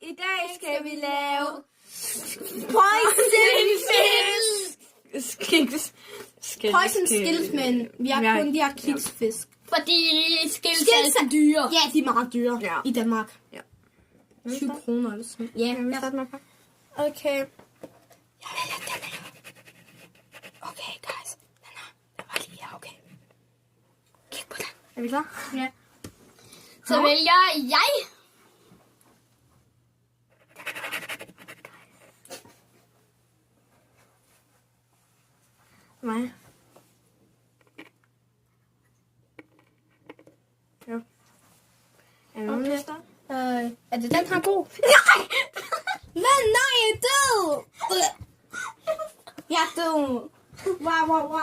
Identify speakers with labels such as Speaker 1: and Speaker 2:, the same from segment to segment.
Speaker 1: I dag skal vi lave
Speaker 2: Poison
Speaker 1: skills.
Speaker 2: Poison skills, men vi har kun de her kiksfisk.
Speaker 3: Fordi skills er så dyre.
Speaker 2: Ja, de er meget dyre i Danmark.
Speaker 1: Ja.
Speaker 2: 7 kroner eller sådan.
Speaker 1: Ja, jeg starter med.
Speaker 2: Okay. Jeg vælger den her. Okay, guys. Den var lige her, okay. Kig på den.
Speaker 1: Er vi klar?
Speaker 3: Ja. Så vælger jeg.
Speaker 1: Mig. Jo. Er der nogen, der står?
Speaker 2: Er det den her god? Nej! Hvad? Nej, jeg er død! Jeg er død. Wow.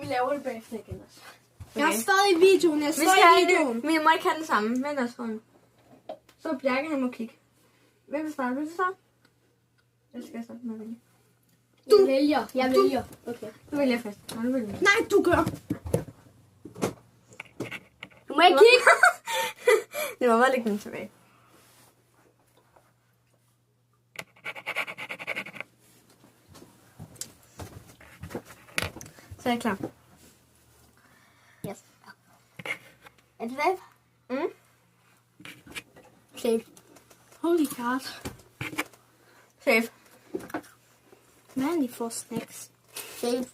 Speaker 1: Vi laver det bagefter igen også.
Speaker 2: Jeg er stadig i videoen. Jeg er
Speaker 1: Vi
Speaker 2: stadig
Speaker 1: skal
Speaker 2: i videoen.
Speaker 1: men jeg må ikke have den samme. Vent os, Rune. Så Bjarke, han må kigge. Hvem vil starte? Vil du starte? Jeg skal starte med at vælge.
Speaker 3: Jeg vælger. Okay.
Speaker 1: Du vælger først. Nå, du vælger.
Speaker 2: Nej, du gør.
Speaker 3: Du må ikke kigge.
Speaker 1: Det var bare lægge den tilbage. Så er jeg klar.
Speaker 3: Yes. Er det safe?
Speaker 1: Mm.
Speaker 2: Safe. Holy god.
Speaker 1: Safe.
Speaker 2: Hvad er de for snacks?
Speaker 3: Safe.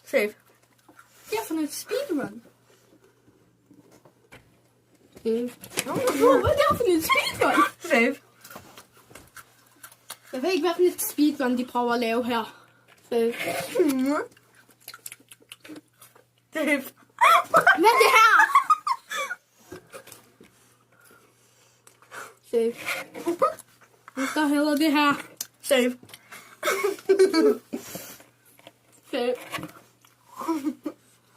Speaker 1: Safe.
Speaker 2: Det er for noget speedrun.
Speaker 1: Safe.
Speaker 2: Hvad er det for noget speedrun?
Speaker 1: Safe.
Speaker 2: Jeg ved ikke, hvad for et speedrun de prøver at lave her.
Speaker 1: Safe. Safe.
Speaker 2: Hvad er det her?
Speaker 1: Safe.
Speaker 2: Hvad hedder det her?
Speaker 1: Safe.
Speaker 2: Safe.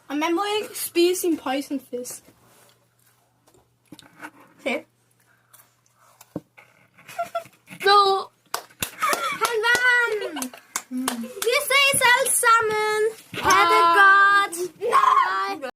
Speaker 2: Og man må ikke spise sin poison fisk.
Speaker 1: Safe.